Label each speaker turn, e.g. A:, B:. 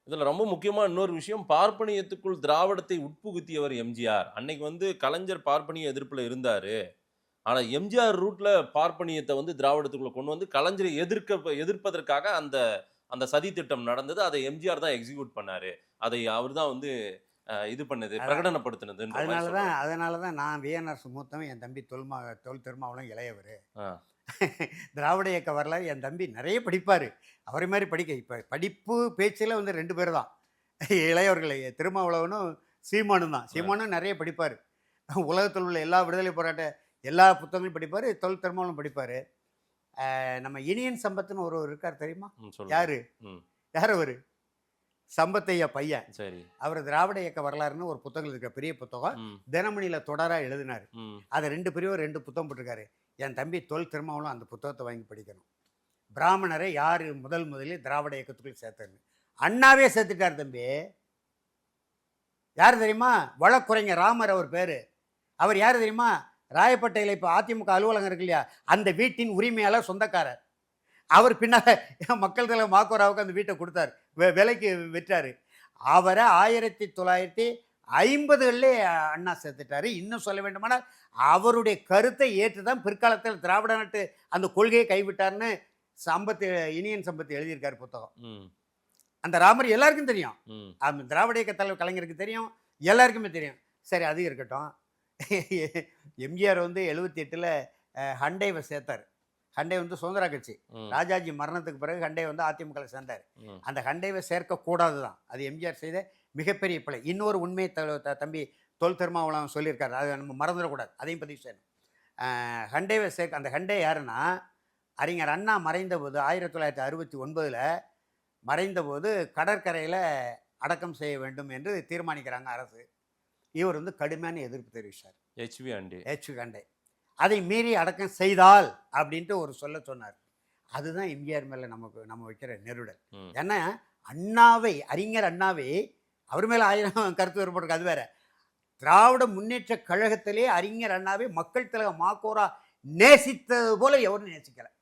A: இதுல ரொம்ப முக்கியமா இன்னொரு விஷயம், பார்ப்பனியத்துக்குள் திராவிடத்தை உட்புகுத்தியவர் எம்ஜிஆர். அன்னைக்கு கலைஞர் பார்ப்பனிய எதிர்ப்புல இருந்தாரு. ஆனா எம்ஜிஆர் ரூட்ல பார்ப்பனியத்த திராவிடத்துக்குள்ள கொண்டு கலைஞரை எதிர்ப்பதற்காக அந்த அந்த சதி திட்டம் நடந்தது. அதை எம்ஜிஆர் தான் எக்ஸிக்யூட் பண்ணாரு. அதை அவர் தான் இது பண்ணது,
B: அதான்
A: பிரகடனப்படுத்தினதுன்ற மாரி
B: அதனால தான்
A: சொல்றாங்க.
B: அதனால தான் நான் விஎன்ஆர் மூத்தவன், என் தம்பி தொல் திருமாவளவன் இளையவர்.
A: ஆ.
B: திராவிட இயக்க வரலாறு என் தம்பி நிறைய படிப்பார். அவரை மாதிரி படிக்க இப்போ படிப்பு பேச்சில் 2 பேர் தான் இளையவர்கள், திருமாவளவனும் சீமானும் தான்.
A: ஆ.
B: சீமானும் நிறைய படிப்பார். உலகத்தில் உள்ள எல்லா விடுதலை போராட்ட எல்லா புத்தகங்களும் படிப்பார். தொல் திருமாவளவன் படிப்பார். நம்ம இனியன் சம்பத்துன்னு ஒருவர் இருக்கார் தெரியுமா?
A: சொல்லுங்க.
B: யாரு?
A: ம்.
B: யார் அவரு? சம்பத்தையா பையன்.
A: சரி.
B: அவர் திராவிட இயக்க வரலாறுன்னு ஒரு புத்தகம் இருக்க, பெரிய புத்தகம்.
A: ம்.
B: தினமணியில தொடரா எழுதினார்.
A: ம்.
B: அதை 2 பிரிவு 2 புத்தகம் போட்டிருக்காரு. என் தம்பி தொல் திருமாவளவன் அந்த புத்தகத்தை வாங்கி படிக்கணும். பிராமணரை யார் முதலில் திராவிட இயக்கத்துக்குள் சேர்த்தாரு? அண்ணாவே சேர்த்துட்டார் தம்பி. யார் தெரியுமா? வழக்குரைஞர் ராமர் அவர் பேரு. அவர் யார் தெரியுமா? ராயப்பேட்டையில் இப்போ அதிமுக அலுவலகம் இருக்கு இல்லையா, அந்த வீட்டின் உரிமையாளர், சொந்தக்காரர். அவர் பின்னால் மக்கள் தலைவர் மாக்கோராவுக்கு அந்த வீட்டை கொடுத்தார், விலைக்கு விற்றாரு. அவரை 1950களிலே அண்ணா சேர்த்துட்டாரு. இன்னும் சொல்ல வேண்டுமானால் அவருடைய கருத்தை ஏற்று தான் பிற்காலத்தில் திராவிட நாட்டு அந்த கொள்கையை கைவிட்டார்னு இனியன் சம்பத் எழுதியிருக்காரு புத்தகம்.
A: ம்.
B: அந்த ராமர் எல்லாருக்கும் தெரியும்.
A: ம்.
B: திராவிட இயக்க தலைவர் கலைஞருக்கு தெரியும், எல்லாருக்குமே தெரியும். சரி, அது இருக்கட்டும். எம்ஜிஆர் 78ல் ஹண்டேவை சேர்த்தார். ஹண்டே சுதந்திர கட்சி.
A: ம்.
B: ராஜாஜி மரணத்துக்கு பிறகு ஹண்டே அதிமுகவில் சேர்ந்தார்.
A: ம்.
B: அந்த ஹண்டேவை சேர்க்கக்கூடாது தான், அது எம்ஜிஆர் செய்த மிகப்பெரிய பிழை. இன்னொரு உண்மையை தம்பி தொல் திருமாவளவன் சொல்லியிருக்காரு, அதை நம்ம மறந்துடக்கூடாது, அதையும் பதிவு செய்யணும். ஹண்டேவை அந்த ஹண்டே யாருன்னா, அறிஞர் அண்ணா மறைந்தபோது 1969ல் மறைந்தபோது கடற்கரையில் அடக்கம் செய்ய வேண்டும் என்று தீர்மானிக்கிறாங்க அரசு. இவர் கடுமையான எதிர்ப்பு தெரிவித்தார்.
A: HV ஆண்டே.
B: ஹண்டே அதை மீறி அடக்கம் செய்தால் அப்படின்ட்டு ஒரு சொன்னார். அதுதான் எம்ஜிஆர் மேலே நம்ம வைக்கிற நெருடல்.
A: ம்.
B: ஏன்னா அறிஞர் அண்ணாவை அவர் மேலே 1000 கருத்து வேறுபாடு, அது வேற. திராவிட முன்னேற்ற கழகத்திலே அறிஞர் அண்ணாவை மக்கள் தலைவர் மாக்கோரா நேசித்தது போல எவரும் நேசிக்கலை.